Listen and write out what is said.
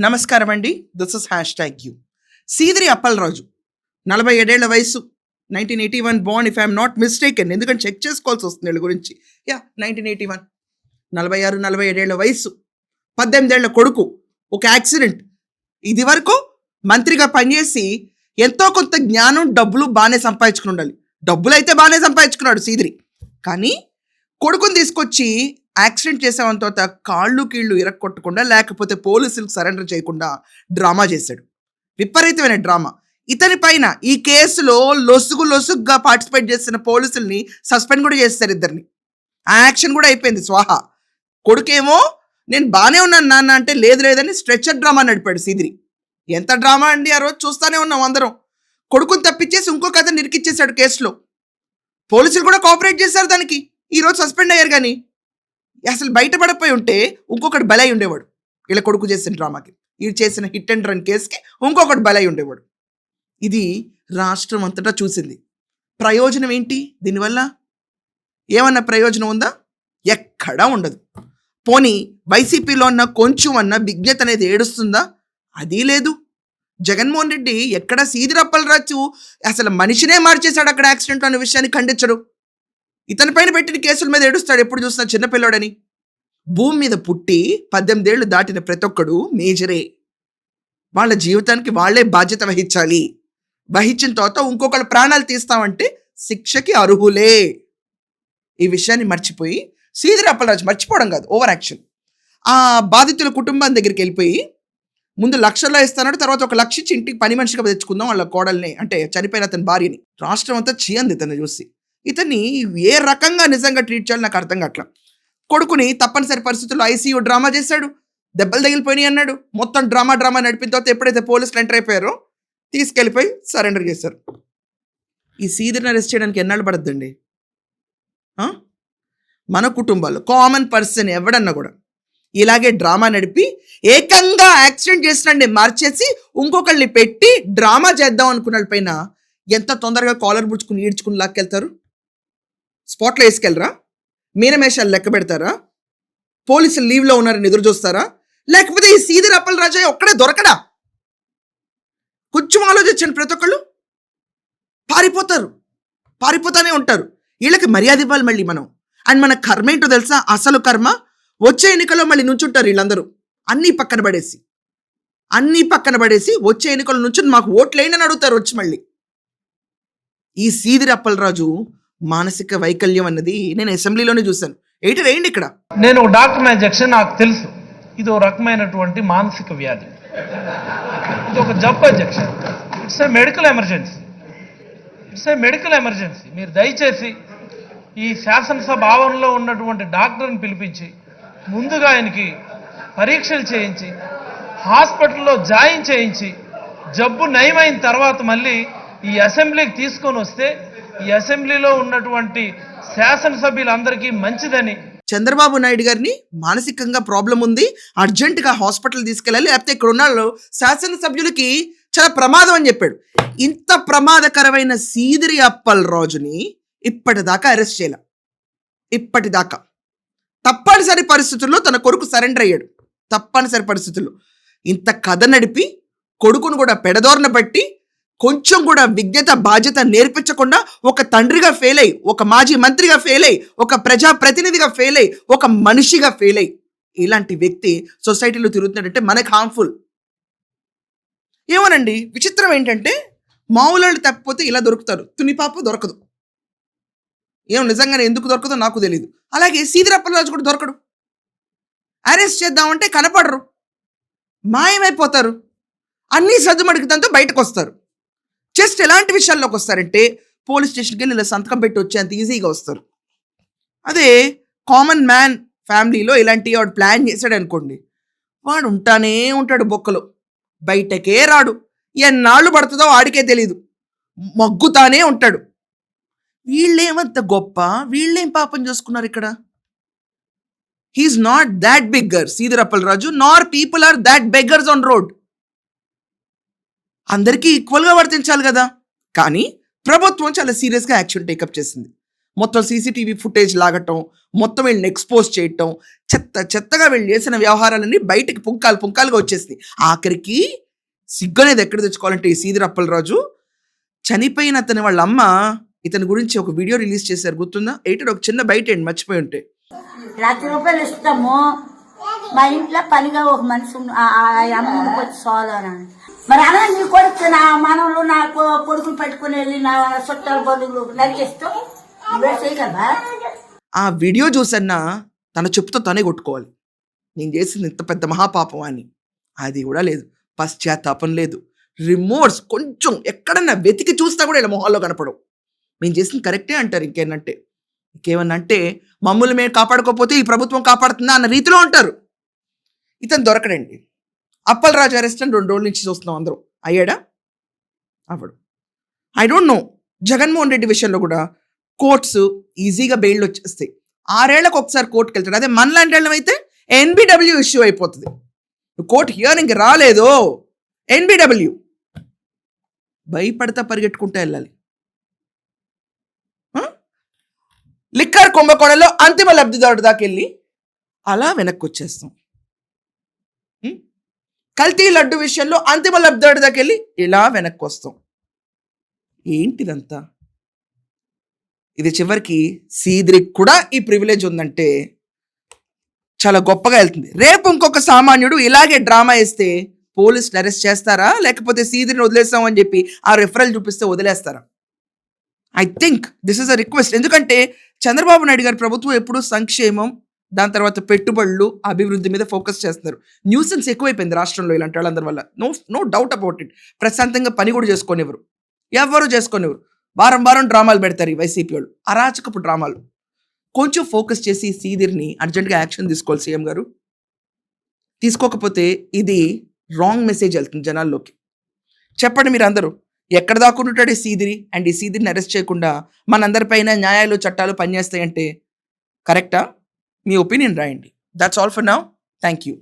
నమస్కారం అండి. This is #you. Seediri Appalaraju 47 ఏళ్ల వయసు, 1981 Born if I'm not mistaken. ఎందుకంటే చెక్ చేసుకోవాల్సి వస్తుంది వీళ్ళ గురించి. 1981, 46, 47 ఏళ్ల వయసు, 18 ఏళ్ల కొడుకు, ఒక యాక్సిడెంట్. ఇది వరకు మంత్రిగా పనిచేసి ఎంతో కొంత జ్ఞానం, డబ్బులు బాగానే సంపాదించుకుని ఉండాలి. డబ్బులు అయితే బాగానే సంపాదించుకున్నాడు సీదిరి. కానీ కొడుకుని తీసుకొచ్చి యాక్సిడెంట్ చేసామని తర్వాత కాళ్ళు కీళ్ళు ఇరక్కొట్టకుండా, లేకపోతే పోలీసులకు సరెండర్ చేయకుండా డ్రామా చేశాడు. విపరీతమైన డ్రామా. ఇతని పైన ఈ కేసులో లొసుగుగా పార్టిసిపేట్ చేసిన పోలీసుల్ని సస్పెండ్ కూడా చేస్తారు ఇద్దరిని. ఆ యాక్షన్ కూడా అయిపోయింది స్వాహా. కొడుకేమో నేను బాగానే ఉన్నాను నాన్న అంటే లేదని స్ట్రెచ్చర్ డ్రామా నడిపాడు సీదిరి. ఎంత డ్రామా అండి, ఆ రోజు చూస్తూనే ఉన్నాం అందరం. కొడుకుని తప్పించేసి ఇంకో కథ నిరికిచ్చేశాడు కేసులో. పోలీసులు కూడా కోఆపరేట్ చేశారు దానికి. ఈరోజు సస్పెండ్ అయ్యారు. కానీ అసలు బయటపడపోయి ఉంటే ఇంకొకటి బలై ఉండేవాడు. వీళ్ళ కొడుకు చేసిన డ్రామాకి, వీడు చేసిన హిట్ అండ్ రన్ కేసుకి ఇంకొకటి బలై ఉండేవాడు. ఇది రాష్ట్రం అంతటా చూసింది. ప్రయోజనం ఏంటి దీనివల్ల? ఏమన్నా ప్రయోజనం ఉందా? ఎక్కడా ఉండదు. పోనీ వైసీపీలో ఉన్న కొంచెం అన్న విజ్ఞత అనేది ఏడుస్తుందా? అది లేదు. జగన్మోహన్ రెడ్డి ఎక్కడ సీదిరి అప్పలరాజు అసలు మనిషినే మార్చేశాడు అక్కడ యాక్సిడెంట్ అనే విషయాన్ని ఖండించడు. ఇతని పైన పెట్టిన కేసుల మీద ఏడుస్తాడు ఎప్పుడు చూసినా చిన్నపిల్లాడని. భూమి మీద పుట్టి 18 ఏళ్ళు దాటిన ప్రతి ఒక్కడు మేజరే. వాళ్ళ జీవితానికి వాళ్లే బాధ్యత వహించాలి. వహించిన తర్వాత ఇంకొకళ్ళ ప్రాణాలు తీస్తామంటే శిక్షకి అర్హులే. ఈ విషయాన్ని మర్చిపోయి సీదిరి అప్పలరాజు, మర్చిపోవడం కాదు, ఓవర్ యాక్షన్. ఆ బాధితుల కుటుంబం దగ్గరికి వెళ్ళిపోయి ముందు లక్షల్లో ఇస్తానంటే తర్వాత 1 లక్ష ఇచ్చి ఇంటికి పని మనిషిగా తెచ్చుకుందాం వాళ్ళ కోడల్ని, అంటే చనిపోయిన అతని భార్యని. రాష్ట్రం అంతా చీయంది ఇతన్ని చూసి. ఇతన్ని ఏ రకంగా నిజంగా ట్రీట్ చేయాలి నాకు అర్థం కావట్లా. కొడుకుని తప్పనిసరి పరిస్థితుల్లో ఐసీయూ డ్రామా చేశాడు. దెబ్బలు తగిలిపోయినాయి అన్నాడు. మొత్తం డ్రామా నడిపిన తర్వాత ఎప్పుడైతే పోలీసులు ఎంటర్ అయిపోయారో తీసుకెళ్ళిపోయి సరెండర్ చేశారు. ఈ సీదిరిని అరెస్ట్ చేయడానికి ఎన్నాళ్ళు పడద్దండి? మన కుటుంబాల్లో కామన్ పర్సన్ ఎవడన్నా కూడా ఇలాగే డ్రామా నడిపి ఏకంగా యాక్సిడెంట్ చేసినండి మార్చేసి ఇంకొకళ్ళని పెట్టి డ్రామా చేద్దాం అనుకున్న వాళ్ళ పైన ఎంత తొందరగా కాలర్ పుచ్చుకుని ఈడ్చుకుని లాక్కెళ్తారు. స్పాట్లో వేసుకెళ్ళరా? మీనమేషాలు లెక్క పెడతారా? పోలీసులు లీవ్లో ఉన్నారని ఎదురు చూస్తారా? లేకపోతే ఈ సీదిరి అప్పలరాజు ఒక్కడే దొరకడా? కొంచెం ఆలోచించండి. ప్రతి ఒక్కళ్ళు పారిపోతానే ఉంటారు. వీళ్ళకి మర్యాద ఇవ్వాలి మళ్ళీ మనం. అండ్ మన కర్మ ఏంటో తెలుసా? అసలు కర్మ వచ్చే ఎన్నికల్లో మళ్ళీ నుంచుంటారు వీళ్ళందరూ. అన్నీ పక్కన పడేసి వచ్చే ఎన్నికల నుంచి మాకు ఓట్లేనని అడుగుతారు వచ్చి మళ్ళీ. ఈ సీదిరి అప్పలరాజు మానసిక వైకల్యం అన్నది నేను అసెంబ్లీలోనే చూశాను. ఏంటి ఇక్కడ నేను డాక్టర్ అధ్యక్షన్, నాకు తెలుసు ఇది ఒక రకమైనటువంటి మానసిక వ్యాధి. ఇది ఒక జబ్బు అధ్యక్షన్. It's a medical emergency. మీరు దయచేసి ఈ శాసనసభ ఆవరణలో ఉన్నటువంటి డాక్టర్ని పిలిపించి ముందుగా ఆయనకి పరీక్షలు చేయించి హాస్పిటల్లో జాయిన్ చేయించి జబ్బు నయమైన తర్వాత మళ్ళీ ఈ అసెంబ్లీకి తీసుకొని వస్తే ఈ అసెంబ్లీలో ఉన్నటువంటి శాసనసభ్యులందరికీ మంచిదని. చంద్రబాబు నాయుడు గారిని మానసికంగా ప్రాబ్లం ఉంది, అర్జెంటుగా హాస్పిటల్ తీసుకెళ్ళాలి, లేకపోతే ఇక్కడ ఉన్న శాసనసభ్యులకి చాలా ప్రమాదం అని చెప్పాడు. ఇంత ప్రమాదకరమైన సీదిరి అప్పలరాజుని ఇప్పటిదాకా అరెస్ట్ చేయాల. ఇప్పటిదాకా తప్పనిసరి పరిస్థితుల్లో తన కొడుకు సరెండర్ అయ్యాడు. తప్పనిసరి పరిస్థితుల్లో ఇంత కథ నడిపి కొడుకును కూడా పెడదోరన బట్టి కొంచెం కూడా విజ్ఞత బాధ్యత నేర్పించకుండా ఒక తండ్రిగా ఫెయిల్ అయ్యి, ఒక మాజీ మంత్రిగా ఫెయిల్ అయ్యి, ఒక ప్రజాప్రతినిధిగా ఫెయిల్ అయ్యి, ఒక మనిషిగా ఫెయిల్ అయ్యి ఇలాంటి వ్యక్తి సొసైటీలో తిరుగుతున్నాడంటే మనకు హార్మ్ఫుల్. ఏమోనండి, విచిత్రం ఏంటంటే మామూలు తప్పిపోతే ఇలా దొరుకుతారు, తునిపాపు దొరకదు. ఏమో నిజంగానే ఎందుకు దొరకదో నాకు తెలియదు. అలాగే సీదిరి అప్పలరాజు కూడా దొరకడు. అరెస్ట్ చేద్దామంటే కనపడరు, మాయమైపోతారు, అన్నీ సద్దుమడుగుతంతో బయటకు వస్తారు. జస్ట్ ఎలాంటి విషయాల్లోకి వస్తారంటే పోలీస్ స్టేషన్కి వెళ్ళి ఇలా సంతకం పెట్టి వచ్చేంత ఈజీగా వస్తారు. అదే కామన్ మ్యాన్ ఫ్యామిలీలో ఇలాంటి వాడు ప్లాన్ చేశాడు అనుకోండి, వాడు ఉంటానే ఉంటాడు బొక్కలో, బయటకే రాడు. ఎన్నాళ్ళు పడుతుందో వాడికే తెలీదు, మగ్గుతానే ఉంటాడు. వీళ్ళేమంత గొప్ప, వీళ్ళేం పాపం చేసుకున్నారు ఇక్కడ? He is not that beggar Seediri Appalaraju, nor people are that beggars on road. అందరికీ ఈక్వల్గా వర్తించాలి కదా. కానీ ప్రభుత్వం చాలా సీరియస్గా యాక్షన్ టేకప్ చేసింది. మొత్తం సీసీటీవీ ఫుటేజ్ లాగటం, మొత్తం వీళ్ళని ఎక్స్పోజ్ చేయటం, చెత్తగా వీళ్ళు చేసిన వ్యవహారాలన్నీ బయటికి పుంకాలుగా వచ్చేసినాయి. ఆఖరికి సిగ్గనేది ఎక్కడ తెచ్చుకోవాలంటే ఈ సీదిరి అప్పలరాజు చనిపోయిన అతని వాళ్ళ అమ్మ ఇతని గురించి ఒక వీడియో రిలీజ్ చేశారు, గుర్తుందా? ఒక చిన్న బయట మర్చిపోయి ఉంటే. ₹1,00,000 ఇస్తాము, మా ఇంట్లో పనిగా ఒక మనిషి అమ్మ వచ్చి సోదరు. మరి అలా నీ కొడుకు నా మనవలు నా కొడుకులు పట్టుకుని వెళ్ళి నా చుట్టాల బంధువులు నరికేస్తాం చేయగలవా? ఆ వీడియో చూసన్నా తన చెప్పుతో తనే కొట్టుకోవాలి, నేను చేసింది ఇంత పెద్ద మహాపాపం అని. అది కూడా లేదు, పశ్చాత్తాపం లేదు, రిమోర్స్ కొంచెం ఎక్కడన్నా వెతికి చూస్తా కూడా ఇలా మొహాల్లో కనపడవు. మేము చేసింది కరెక్టే అంటారు. ఇంకేమన్నా అంటే మమ్మల్ని మేము కాపాడుకోకపోతే ఈ ప్రభుత్వం కాపాడుతుందా అన్న రీతిలో ఉంటారు. ఇతను దొరకడండి. అప్పలరాజు అరెస్ట్ అని 2 రోజుల నుంచి చూస్తున్నాం అందరం. అయ్యాడా? అవ్వడు. I don't know. Jaganmohan Reddy విషయంలో కూడా కోర్ట్స్ ఈజీగా బెయిల్ వచ్చేస్తాయి. 6 ఏళ్లకు ఒకసారి కోర్టుకు వెళ్తాడు. అదే మనలాంటి వాళ్ళం అయితే NBW ఇష్యూ అయిపోతుంది. కోర్టు హియరింగ్ రాలేదో NBW భయపడతా పరిగెట్టుకుంటూ వెళ్ళాలి. లిక్కర్ కుంభకోణంలో అంతిమ లబ్ధిదారుడు దాకా వెళ్ళి అలా వెనక్కి వచ్చేస్తాం. కల్తీ లడ్డు విషయంలో అంతిమ లబ్ధిదారుడు దాకా వెళ్ళి ఇలా వెనక్కి వస్తాం. ఏంటిదంతా? ఇది చివరికి సీదిరికి కూడా ఈ ప్రివిలేజ్ ఉందంటే చాలా గొప్పగా వెళ్తుంది. రేపు ఇంకొక సామాన్యుడు ఇలాగే డ్రామా వేస్తే పోలీసులు అరెస్ట్ చేస్తారా, లేకపోతే సీదిరిని వదిలేస్తామని చెప్పి ఆ రెఫరల్ చూపిస్తే వదిలేస్తారా? I think this is a request. ఎందుకంటే చంద్రబాబు నాయుడు గారి ప్రభుత్వం ఎప్పుడూ సంక్షేమం, దాని తర్వాత పెట్టుబడులు, అభివృద్ధి మీద ఫోకస్ చేస్తున్నారు. న్యూసెన్స్ ఎక్కువైపోయింది రాష్ట్రంలో ఇలాంటి వాళ్ళందరి వల్ల. No doubt about it. ప్రశాంతంగా పని కూడా చేసుకోనివ్వరు, ఎవరు చేసుకోనివ్వరు. వారం డ్రామాలు పెడతారు ఈ వైసీపీ వాళ్ళు, అరాచకపు డ్రామాలు. కొంచెం ఫోకస్ చేసి సీదిరిని అర్జెంట్గా యాక్షన్ తీసుకోవాలి సీఎం గారు. తీసుకోకపోతే ఇది రాంగ్ మెసేజ్ వెళ్తుంది జనాల్లోకి. చెప్పండి మీరు అందరూ, ఎక్కడ దాక్కుంటాడు ఈ సీదిరి? అండ్ ఈ సీదిరిని అరెస్ట్ చేయకుండా మనందరిపైన న్యాయాలు చట్టాలు పనిచేస్తాయంటే కరెక్టా? మీ ఒపీనియన్ రాయండి. That's all for now. Thank you.